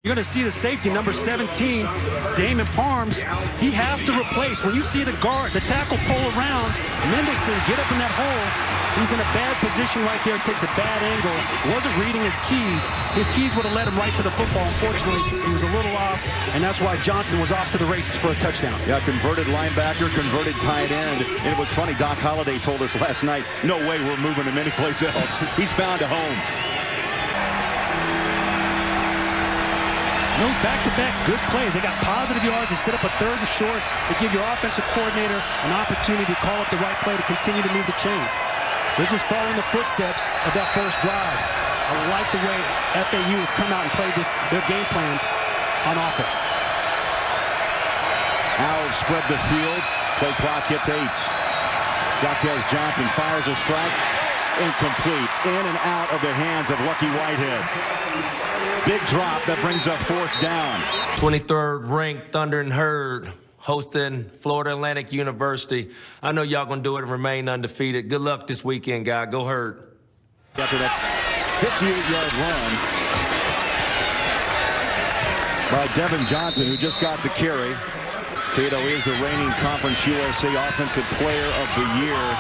You're going to see the safety, number 17, Damon Parms. He has to replace. When you see the guard, the tackle pull around, Mendelson get up in that hole. He's in a bad position right there. Takes a bad angle. Wasn't reading his keys. His keys would have led him right to the football. Unfortunately, he was a little off, and that's why Johnson was off to the races for a touchdown. Yeah, converted linebacker, converted tight end. And it was funny, Doc Holliday told us last night, no way we're moving him anyplace else. He's found a home. No back-to-back good plays. They got positive yards. They set up a third and short. They give your offensive coordinator an opportunity to call up the right play to continue to move the chains. They're just following the footsteps of that first drive. I like the way FAU has come out and played their game plan on offense. Owls spread the field. Play clock hits 8. Jaquez Johnson fires a strike. Incomplete. In and out of the hands of Lucky Whitehead. Big drop that brings up 4th down. 23rd ranked Thunder and Herd hosting Florida Atlantic University. I know y'all gonna do it and remain undefeated. Good luck this weekend, guy. Go Herd. After that 58-yard run by Devin Johnson, who just got the carry. Cato is the reigning Conference USA Offensive Player of the Year.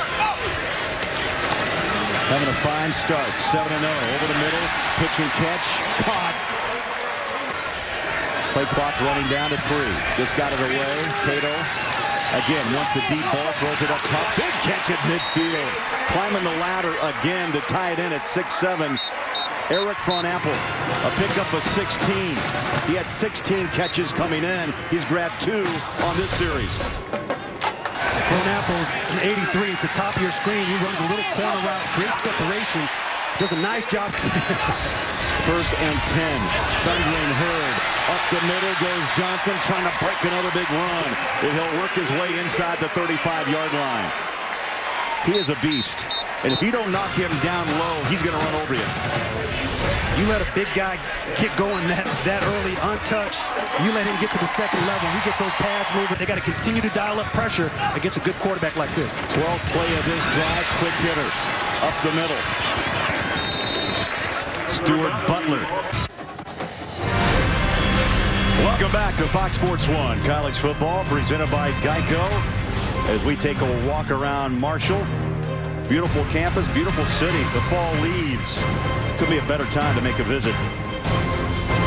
Having a fine start, 7-0, over the middle, pitch and catch, caught. Play clock running down to 3. Just got it away, Cato. Again, wants the deep ball, throws it up top. Big catch at midfield. Climbing the ladder again to tie it in at 6-7. Eric Von Apple, a pickup of 16. He had 16 catches coming in. He's grabbed 2 on this series. Von Apple's an 83 at the top of your screen. He runs a little corner route, great separation. Does a nice job. 1st and 10. Thundering Herd. Up the middle goes Johnson, trying to break another big run. And he'll work his way inside the 35-yard line. He is a beast. And if you don't knock him down low, he's going to run over you. You let a big guy get going that early, untouched. You let him get to the second level. He gets those pads moving. They got to continue to dial up pressure against a good quarterback like this. 12th play of this drive, quick hitter. Up the middle. Stuart Butler. Welcome back to Fox Sports 1. College football presented by Geico. As we take a walk around Marshall. Beautiful campus, beautiful city. The fall leaves. Could be a better time to make a visit.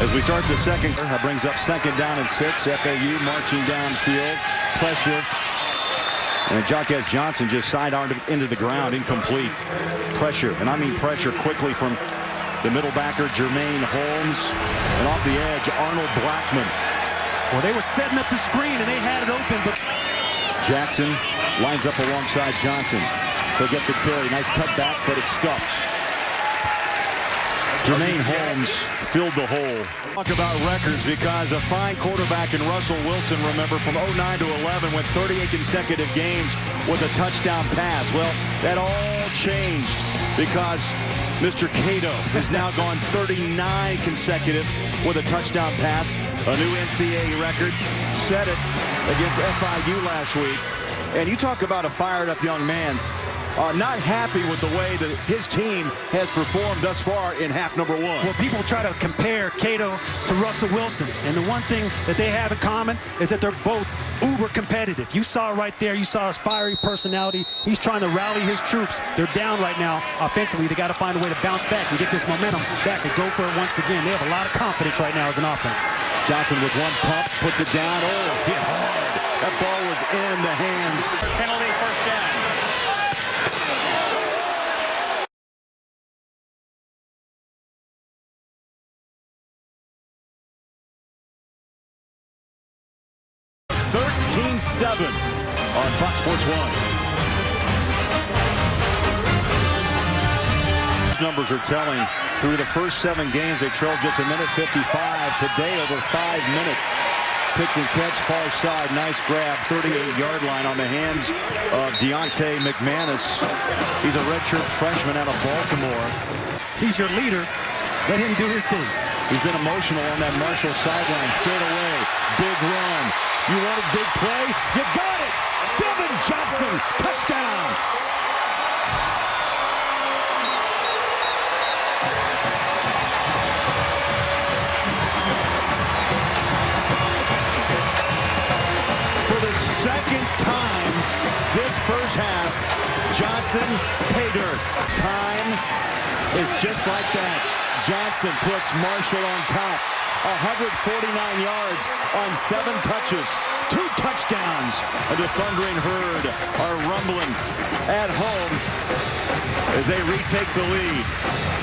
As we start the second, that brings up 2nd down and 6. FAU marching downfield. Pressure. And Jaquez Johnson just sidearmed into the ground. Incomplete. Pressure. And I mean pressure quickly from the middle backer, Jermaine Holmes. And off the edge, Arnold Blackman. Well, they were setting up the screen, and they had it open. But Jackson lines up alongside Johnson. He'll get the carry. Nice cutback, but it's stuffed. Jermaine Holmes filled the hole. Talk about records, because a fine quarterback in Russell Wilson, remember, from 09 to 11, went 38 consecutive games with a touchdown pass. Well, that all changed because Mr. Cato has now gone 39 consecutive with a touchdown pass. A new NCAA record. Set it against FIU last week. And you talk about a fired-up young man. Not happy with the way that his team has performed thus far in half number 1. Well, people try to compare Cato to Russell Wilson, and the one thing that they have in common is that they're both uber competitive. You saw it right there. You saw his fiery personality. He's trying to rally his troops. They're down right now offensively. They got to find a way to bounce back and get this momentum back and go for it once again. They have a lot of confidence right now as an offense. Johnson with one pump, puts it down. Oh, hit hard. That ball was in the hands. Penalty, 1st down. On Fox Sports 1. Numbers are telling. Through the first 7 games, they trailed just a minute 55. Today, over 5 minutes. Pitch and catch, far side, nice grab, 38-yard line on the hands of Deontay McManus. He's a redshirt freshman out of Baltimore. He's your leader. Let him do his thing. He's been emotional on that Marshall sideline. Straight away, big run. You wanted big play? You got it! Devin Johnson, touchdown! Johnson, pay dirt. Time is just like that. Johnson puts Marshall on top. 149 yards on 7 touches. 2 touchdowns. And the Thundering Herd are rumbling at home as they retake the lead.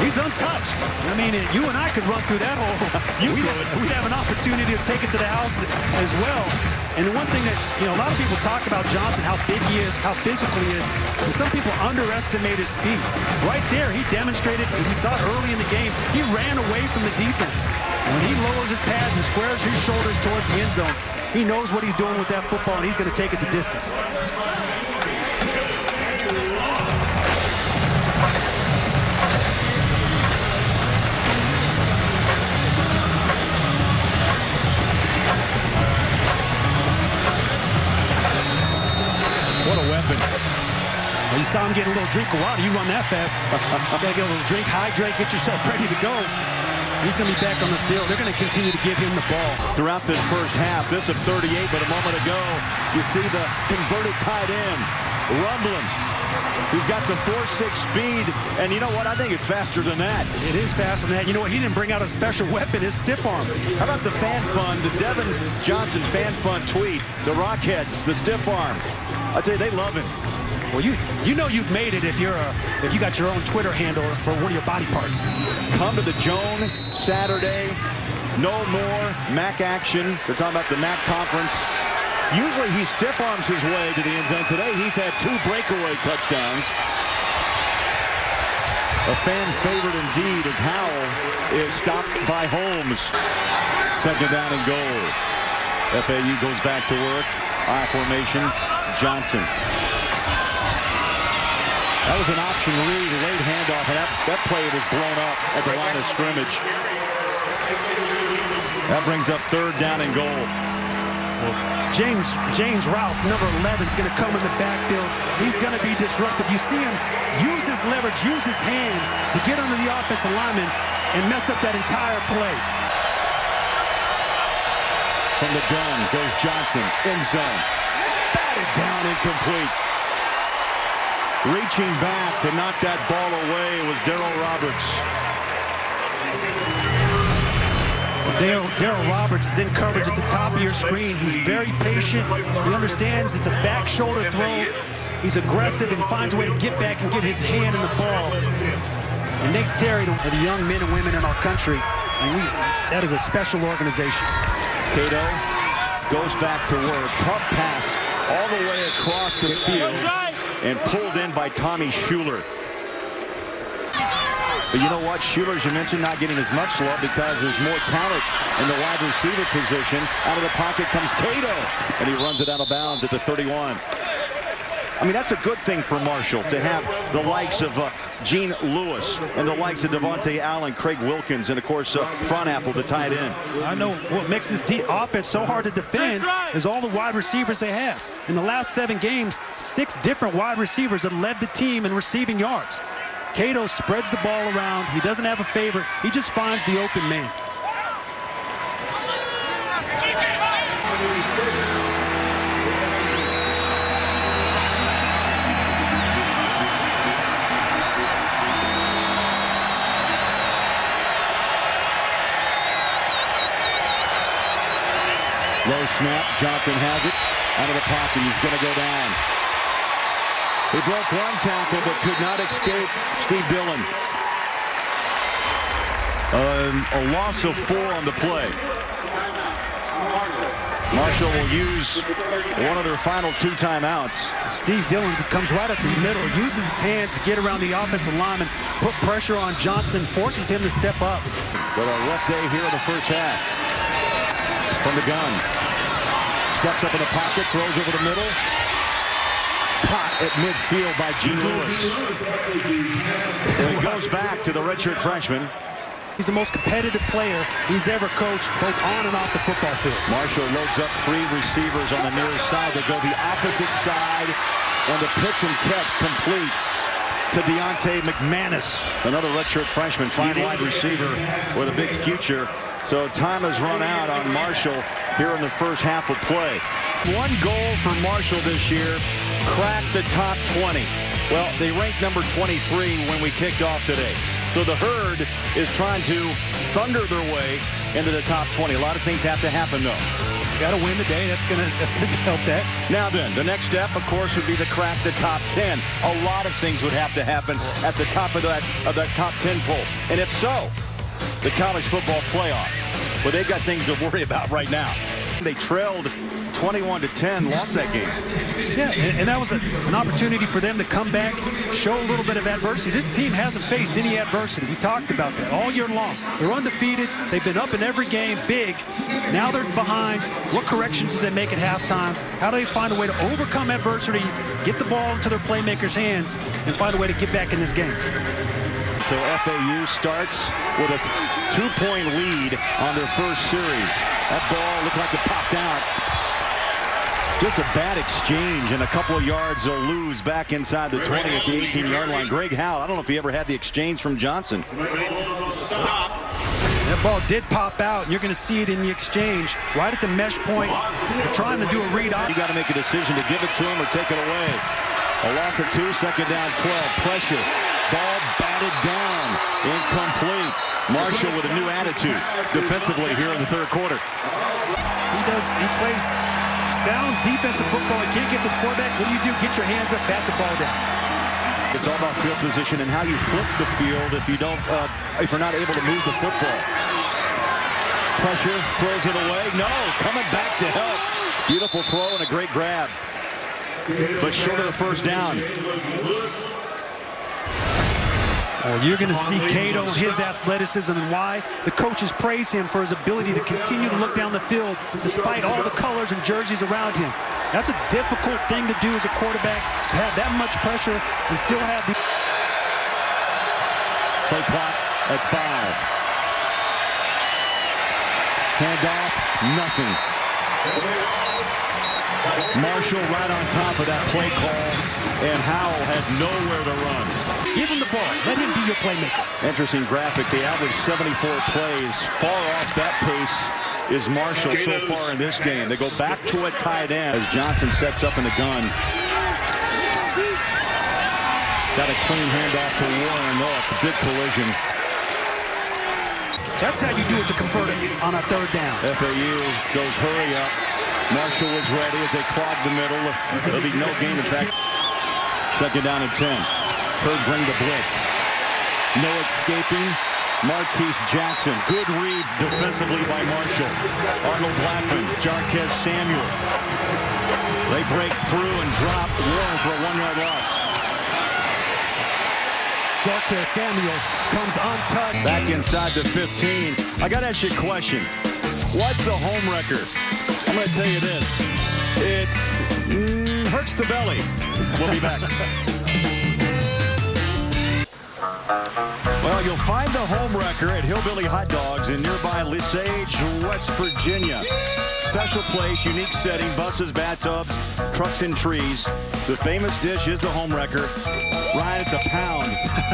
He's untouched. I mean, you and I could run through that hole. We'd have an opportunity to take it to the house as well. And the one thing that, a lot of people talk about Johnson, how big he is, how physical he is, and some people underestimate his speed. Right there, he demonstrated, and we saw it early in the game, he ran away from the defense. When he lowers his pads and squares his shoulders towards the end zone, he knows what he's doing with that football, and he's going to take it the distance. What a weapon. Well, you saw him get a little drink of water. You run that fast. You got to get a little drink, hydrate, get yourself ready to go. He's going to be back on the field. They're going to continue to give him the ball. Throughout this first half, this of 38, but a moment ago, you see the converted tight end rumbling. He's got the 4.6 speed, and you know what? I think it's faster than that. It is faster than that. You know what? He didn't bring out a special weapon, his stiff arm. How about the fan fund, the Devin Johnson fan fund tweet, the Rockheads, the stiff arm. I tell you, they love him. Well, you know you've made it if you got your own Twitter handle for one of your body parts. Come to the Joan Saturday. No more MAC action. They're talking about the MAC conference. Usually he stiff arms his way to the end zone. Today he's had 2 breakaway touchdowns. A fan favorite indeed as Howell is stopped by Holmes. 2nd down and goal. FAU goes back to work. I formation. Johnson. That was an option read, a late handoff, and that play was blown up at the line of scrimmage. That brings up 3rd down and goal. James Rouse, number 11, is going to come in the backfield. He's going to be disruptive. You see him use his leverage, use his hands to get under the offensive lineman and mess up that entire play. From the gun goes Johnson, end zone. Batted down, incomplete. Reaching back to knock that ball away was Darryl Roberts. Darryl Roberts is in coverage at the top of your screen. He's very patient. He understands it's a back shoulder throw. He's aggressive and finds a way to get back and get his hand in the ball. And Nate Terry, the young men and women in our country, and that is a special organization. Cato goes back to work. Tough pass all the way across the field and pulled in by Tommy Schuler. But you know what? Schuler, as you mentioned, not getting as much love because there's more talent in the wide receiver position. Out of the pocket comes Cato, and he runs it out of bounds at the 31. I mean, that's a good thing for Marshall to have the likes of Gene Lewis and the likes of Devontae Allen, Craig Wilkins, and, of course, Front Apple, the tight end. I know what makes this offense so hard to defend is all the wide receivers they have. In the last 7 games, 6 different wide receivers have led the team in receiving yards. Cato spreads the ball around. He doesn't have a favorite. He just finds the open man. Low snap. Johnson has it. Out of the pocket. He's going to go down. He broke 1 tackle but could not escape Steve Dillon. A loss of 4 on the play. Marshall will use one of their final 2 timeouts. Steve Dillon comes right up the middle, uses his hands to get around the offensive lineman, put pressure on Johnson, forces him to step up. Got a rough day here in the first half. From the gun. Steps up in the pocket, throws over the middle. Caught at midfield by Gene Lewis. And it goes back to the redshirt freshman. He's the most competitive player he's ever coached, both on and off the football field. Marshall loads up 3 receivers on the near side. They go the opposite side, and the pitch and catch complete to Deontay McManus. Another redshirt freshman, fine wide receiver with a big future. So time has run out on Marshall here in the first half of play. 1 goal for Marshall this year. cracked the top 20. Well, they ranked number 23 when we kicked off today. So the Herd is trying to thunder their way into the top 20. A lot of things have to happen, though. Got to win the day. That's gonna help that. Now then, the next step, of course, would be to crack the top 10. A lot of things would have to happen at the top of that top 10 poll. And if so, the college football playoff, well, they've got things to worry about right now. They trailed 21-10, lost that game. Yeah, and that was an opportunity for them to come back, show a little bit of adversity. This team hasn't faced any adversity. We talked about that all year long. They're undefeated. They've been up in every game, big. Now they're behind. What corrections do they make at halftime? How do they find a way to overcome adversity, get the ball into their playmakers' hands, and find a way to get back in this game? So FAU starts with a 2-point lead on their first series. That ball looked like it popped out. Just a bad exchange, and a couple of yards they'll lose back inside the 20 at the 18-yard line. Greg Howell, I don't know if he ever had the exchange from Johnson. That ball did pop out, and you're going to see it in the exchange. Right at the mesh point, they're trying to do a read on. You got to make a decision to give it to him or take it away. A loss of 2, second down, 12. Pressure. Ball batted down. Incomplete. Marshall with a new attitude defensively here in the third quarter. He plays sound defensive football. He can't get to the quarterback. What do? Get your hands up, bat the ball down. It's all about field position and how you flip the field if you're not able to move the football. Pressure, throws it away. No, coming back to help. Beautiful throw and a great grab. But short of the first down. Well, you're going to see Cato and his athleticism and why the coaches praise him for his ability to continue to look down the field despite all the colors and jerseys around him. That's a difficult thing to do as a quarterback, to have that much pressure and still have the... Play clock at 5. Handoff, nothing. Marshall right on top of that play call, and Howell had nowhere to run. Give him the ball. Let him be your playmaker. Interesting graphic. They average 74 plays. Far off that pace is Marshall so far in this game. They go back to a tight end as Johnson sets up in the gun. Got a clean handoff to Warren. Oh, big collision. That's how you do it to convert it on a third down. FAU goes hurry up. Marshall was ready as they clogged the middle. There'll be no gain, in fact. Second down and 10. Herd bring the blitz. No escaping. Martese Jackson. Good read defensively by Marshall. Arnold Blackman. Jarquez Samuel. They break through and drop Warren for a 1-yard loss. Jarquez Samuel comes untouched. Back inside the 15. I got to ask you a question. What's the home record? I'm going to tell you this. It hurts the belly. We'll be back. Well, you'll find the home wrecker at Hillbilly Hot Dogs in nearby Lesage, West Virginia. Special place, unique setting, buses, bathtubs, trucks, and trees. The famous dish is the home wrecker. Ryan, it's a pound,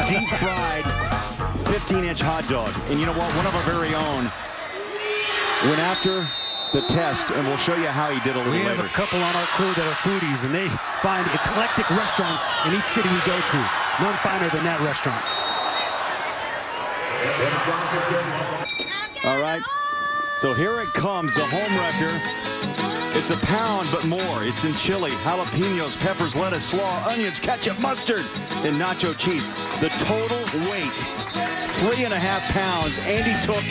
deep fried, 15-inch hot dog. And you know what? One of our very own went after the test, and we'll show you how he did a little later. We have a couple on our crew that are foodies, and they find eclectic restaurants in each city we go to. None finer than that restaurant. All right, so here it comes, the home wrecker. It's a pound, but more. It's in chili, jalapenos, peppers, lettuce, slaw, onions, ketchup, mustard, and nacho cheese. The total weight, 3.5 pounds. Andy took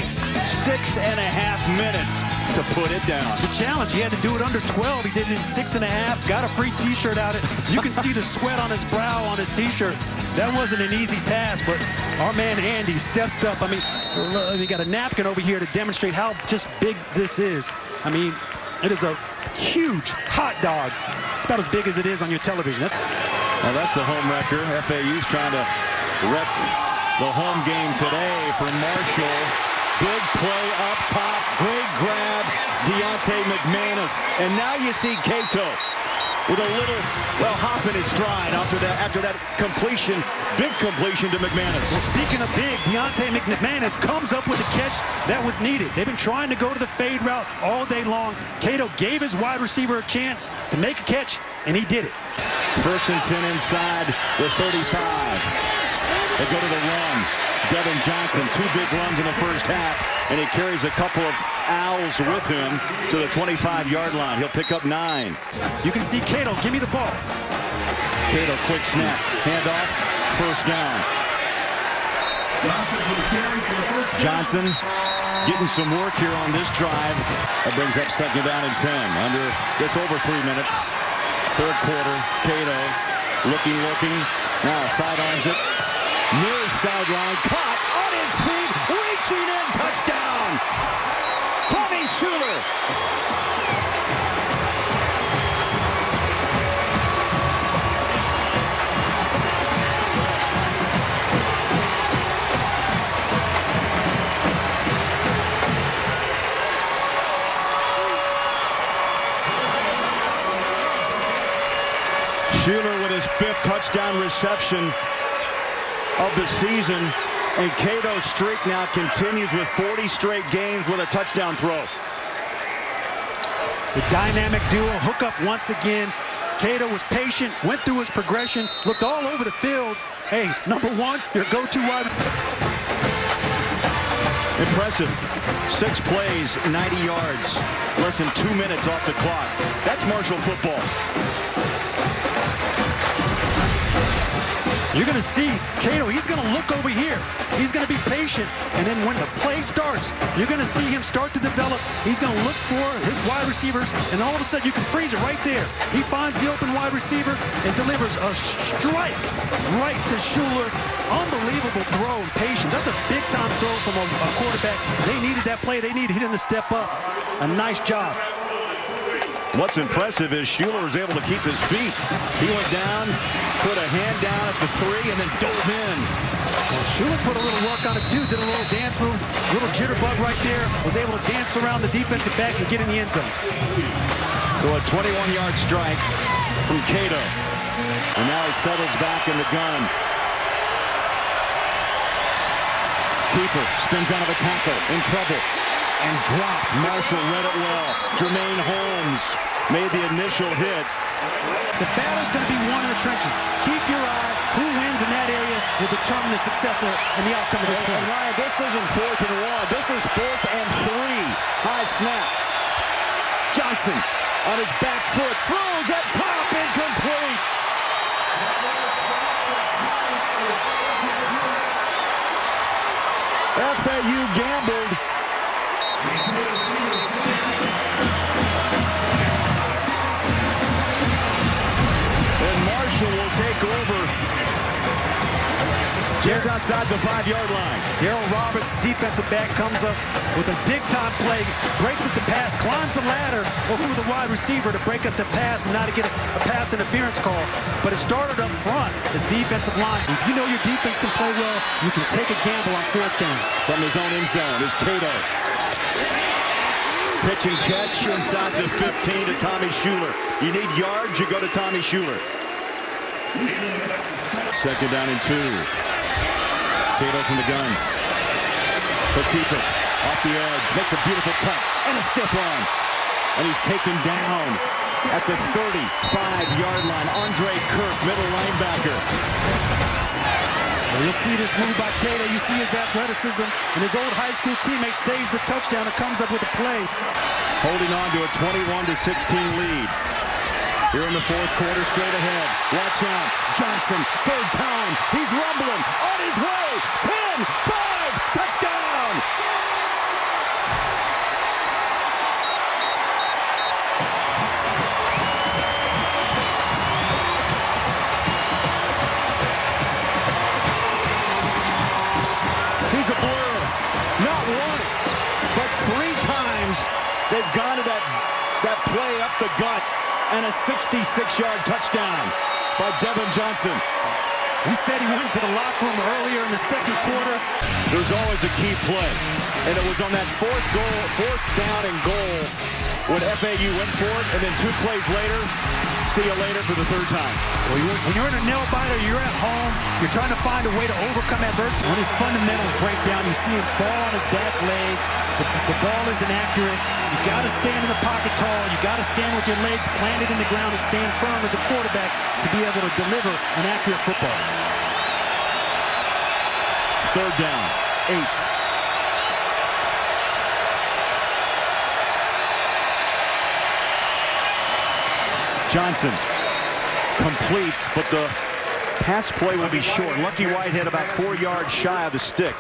6.5 minutes to put it down. The challenge, he had to do it under 12. He did it in 6.5, got a free t-shirt out. You can see the sweat on his brow on his t-shirt. That wasn't an easy task, but our man Andy stepped up. I mean, we got a napkin over here to demonstrate how just big this is. I mean, it is a huge hot dog. It's about as big as it is on your television. Well, that's the home wrecker. FAU's trying to wreck the home game today for Marshall. Big play up top. Great grab. Deontay McManus. And now you see Cato. with a little, well, hop in his stride after that completion, big completion to McManus. Well, speaking of big, Deontay McManus comes up with the catch that was needed. They've been trying to go to the fade route all day long. Cato gave his wide receiver a chance to make a catch, and he did it. 1st and 10 inside the 35. They go to the run. Devin Johnson, 2 big runs in the first half, and he carries a couple of Owls with him to the 25-yard line. He'll pick up 9. You can see Cato, give me the ball. Cato, quick snap, handoff, 1st down. Johnson getting some work here on this drive. That brings up 2nd down and 10. Under just over 3 minutes. 3rd quarter, Cato looking. Now sidearms it. Near his sideline, caught on his feet, reaching in, touchdown! Tommy Schuler. Schuler with his 5th touchdown reception of the season, and Cato's streak now continues with 40 straight games with a touchdown throw. The dynamic duo hook up once again. Cato was patient, went through his progression, looked all over the field. Hey, number 1, your go-to wide. Impressive. 6 plays, 90 yards, less than 2 minutes off the clock. That's Marshall football. You're going to see Cato, he's going to look over here. He's going to be patient, and then when the play starts, you're going to see him start to develop. He's going to look for his wide receivers, and all of a sudden you can freeze it right there. He finds the open wide receiver and delivers a strike right to Schuler. Unbelievable throw and patience. That's a big-time throw from a quarterback. They needed that play. They needed him to step up. A nice job. What's impressive is Schuler was able to keep his feet. He went down, put a hand down at the 3, and then dove in. Well, Schuler put a little work on it, too. Did a little dance move, a little jitterbug right there. Was able to dance around the defensive back and get in the end zone. So a 21-yard strike from Cato. And now he settles back in the gun. Keeper spins out of a tackle, in trouble, and dropped. Marshall read it well. Jermaine Holmes made the initial hit. The battle's going to be won in the trenches. Keep your eye. Who wins in that area will determine the success and the outcome of this play. And Ryan, this isn't 4th and 1. This is 4th and 3. High snap. Johnson on his back foot. Throws at top. Incomplete. FAU gambled. And Marshall will take over just outside the 5-yard line. Darryl Roberts, defensive back, comes up with a big-time play, breaks up the pass, climbs the ladder over the wide receiver to break up the pass and not to get a pass interference call. But it started up front, the defensive line. If you know your defense can play well, you can take a gamble on 4th down. From his own end zone is Cato. Pitch and catch inside the 15 to Tommy Schuler. You need yards, you go to Tommy Schuler. 2nd down and 2. Cato from the gun. The keeper off the edge. Makes a beautiful cut and a stiff run. And he's taken down at the 35-yard line. Andre Kirk, middle linebacker. Well, you'll see this move by Cato. You see his athleticism, and his old high school teammate saves the touchdown and comes up with a play. Holding on to a 21-16 lead. Here in the 4th quarter, straight ahead. Watch out. Johnson, 3rd time. He's rumbling. On his way. 10, 5, touchdown. He's a blur. Not once, but 3 times they've gone to that play up the gut. And a 66-yard touchdown by Devin Johnson. We said he went to the locker room earlier in the 2nd quarter. There's always a key play. And it was on that 4th down and goal when FAU went for it. And then 2 plays later, See you later for the third time. Well, when you're in a nail-biter, you're at home, you're trying to find a way to overcome adversity. When his fundamentals break down, you see him fall on his back leg. The ball isn't accurate. You got to stand in the pocket tall. You got to stand with your legs planted in the ground and stand firm as a quarterback to be able to deliver an accurate football. Third down, 8. Johnson completes, but the pass play will be short. Lucky Whitehead about 4 yards shy of the stick.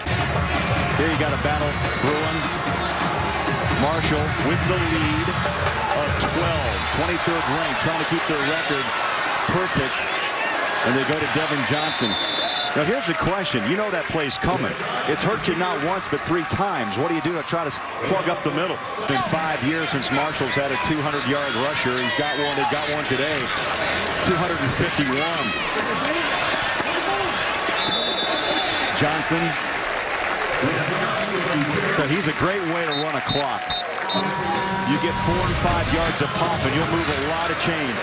Here you got a battle brewing. Marshall with the lead of 12. 23rd ranked, trying to keep their record perfect. And they go to Devin Johnson. Now here's the question. You know that play's coming. It's hurt you not once, but 3 times. What do you do to try to plug up the middle? It's been 5 years since Marshall's had a 200-yard rusher. He's got one. They got one today. 251. Johnson. So he's a great way to run a clock. You get 4 and 5 yards a pop, and you'll move a lot of change.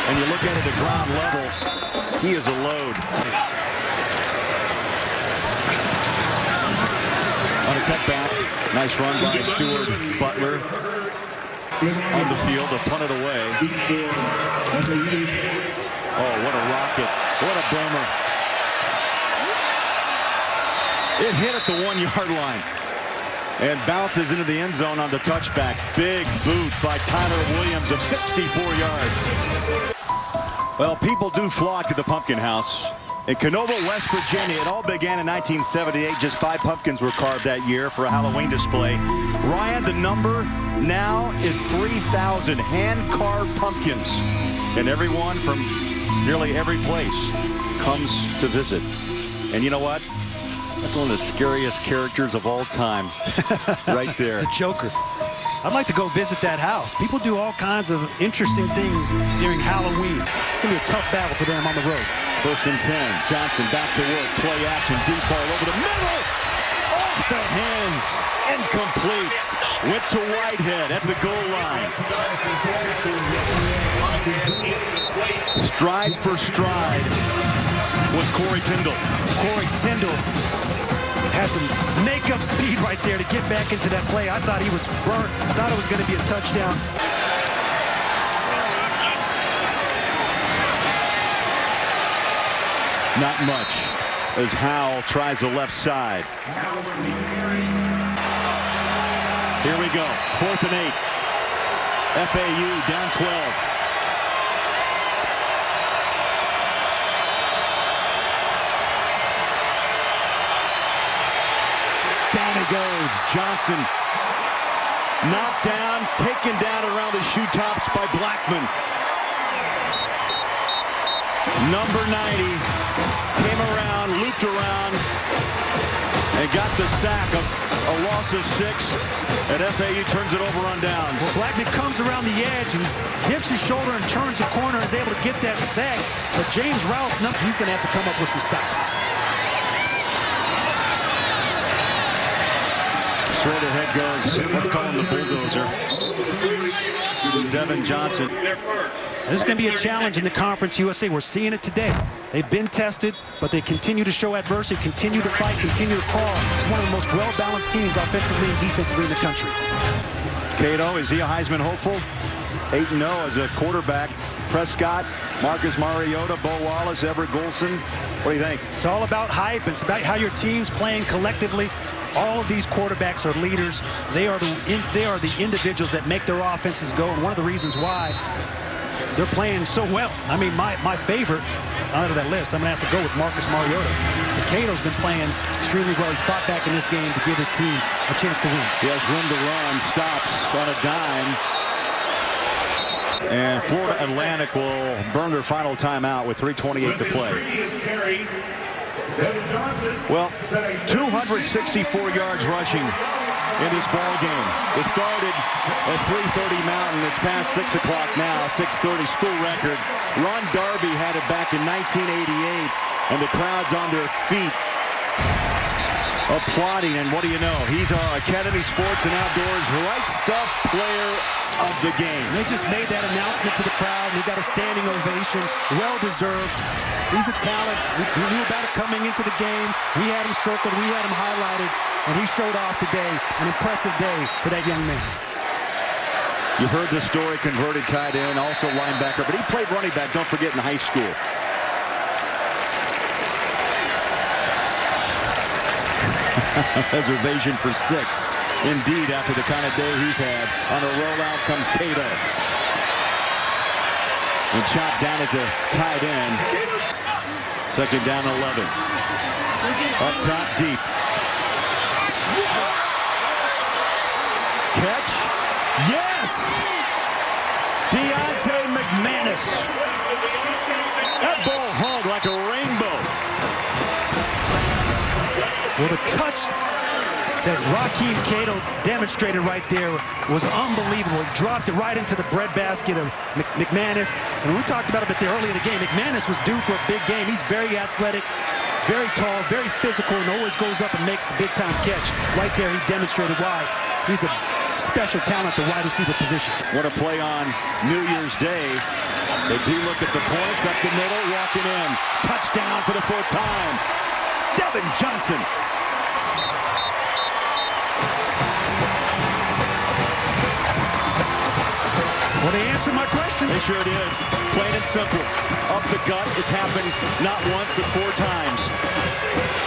And you look at it at ground level, he is a load. On a cutback, nice run by Stewart Butler. On the field, to punt it away. Oh, what a rocket. What a boomer. It hit at the 1-yard line. And bounces into the end zone on the touchback. Big boot by Tyler Williams of 64 yards. Well, people do flock to the Pumpkin House. In Canova, West Virginia, it all began in 1978. Just 5 pumpkins were carved that year for a Halloween display. Ryan, the number now is 3,000 hand-carved pumpkins. And everyone from nearly every place comes to visit. And you know what? That's one of the scariest characters of all time. Right there. The Joker. I'd like to go visit that house. People do all kinds of interesting things during Halloween. It's going to be a tough battle for them on the road. 1st and 10. Johnson back to work. Play action. Deep ball over the middle. Off the hands. Incomplete. Went to Whitehead at the goal line. Stride for stride was Corey Tyndall. Corey Tyndall had some makeup speed right there to get back into that play. I thought he was burnt. I thought it was going to be a touchdown. Not much as Howell tries the left side. Here we go. 4th and 8. FAU down 12. Down he goes. Johnson knocked down, taken down around the shoe tops by Blackman. Number 90 came around, looped around, and got the sack. A loss of 6, and FAU turns it over on downs. Well, Blackman comes around the edge and dips his shoulder and turns the corner and is able to get that sack. But James Rouse, he's going to have to come up with some stops. Straight ahead goes, let's call him the bulldozer, Devin Johnson. This is going to be a challenge in the Conference USA. We're seeing it today. They've been tested, but they continue to show adversity, continue to fight, continue to crawl. It's one of the most well-balanced teams offensively and defensively in the country. Cato, is he a Heisman hopeful? 8-0 as a quarterback. Prescott, Marcus Mariota, Bo Wallace, Everett Golson. What do you think? It's all about hype. It's about how your team's playing collectively. All of these quarterbacks are leaders. They are the individuals that make their offenses go, and one of the reasons why they're playing so well. I mean, my favorite out of that list, I'm going to have to go with Marcus Mariota. Cato's been playing extremely well. He's fought back in this game to give his team a chance to win. He has room to run, stops on a dime. And Florida Atlantic will burn their final timeout with 3:28 to play. Well, 264 yards rushing in this ball game. It started at 3:30 Mountain. It's past 6 o'clock now, 6:30 school record. Ron Darby had it back in 1988, and the crowd's on their feet applauding. And what do you know? He's our Academy Sports and Outdoors Right Stuff Player of the game. They just made that announcement to the crowd, and he got a standing ovation, well-deserved. He's a talent. We knew about it coming into the game. We had him circled. We had him highlighted, and he showed off today. An impressive day for that young man. You've heard the story, converted tight end, also linebacker, but he played running back, don't forget, in high school. Reservation for 6. Indeed, after the kind of day he's had. On a rollout comes Cato. And chopped down as a tight end. Second down 11. Up top deep. Catch. Yes! Deontay McManus. That ball hung like a rainbow. Well, the touch that Rakeem Cato demonstrated right there was unbelievable. He dropped it right into the breadbasket of McManus. And we talked about it a bit early in the game. McManus was due for a big game. He's very athletic, very tall, very physical, and always goes up and makes the big-time catch. Right there, he demonstrated why he's a special talent at the wide receiver position. What a play on New Year's Day. They do look at the points, up the middle, walking in. Touchdown for the 4th time. Devin Johnson. Well, they answered my question. They sure did. Plain and simple. Up the gut. It's happened not once, but 4 times.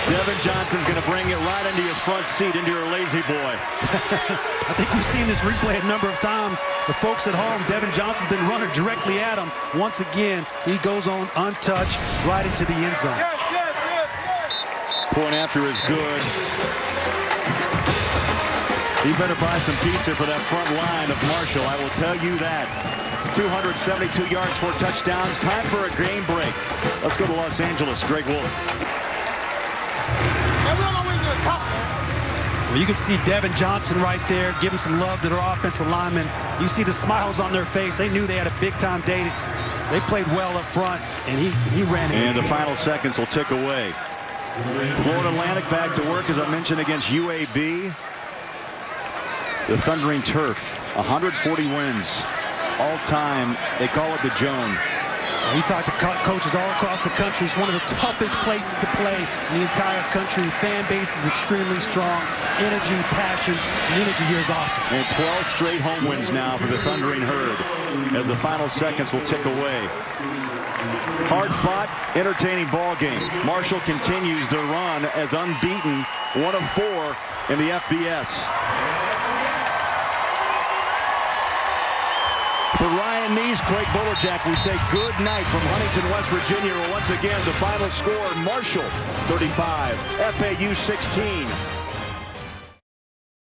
Devin Johnson's going to bring it right into your front seat, into your lazy boy. I think we've seen this replay a number of times. The folks at home, Devin Johnson's been running directly at him. Once again, he goes on untouched right into the end zone. Yes, yes, yes, yes. Point after is good. He better buy some pizza for that front line of Marshall, I will tell you that. 272 yards, 4 touchdowns. Time for a game break. Let's go to Los Angeles. Greg Wolf. Well, you can see Devin Johnson right there giving some love to their offensive linemen. You see the smiles on their face. They knew they had a big-time day. They played well up front, and he ran it. And the final seconds will tick away. Florida Atlantic back to work, as I mentioned, against UAB. The Thundering Turf, 140 wins. All time, they call it the Joan. We talked to coaches all across the country. It's one of the toughest places to play in the entire country. The fan base is extremely strong. Energy, passion. The energy here is awesome. And 12 straight home wins now for the Thundering Herd as the final seconds will tick away. Hard-fought, entertaining ball game. Marshall continues their run as unbeaten, 1 of 4 in the FBS. For Ryan Neese, Craig Bullerjack, we say good night from Huntington, West Virginia. Once again, the final score, Marshall 35, FAU 16.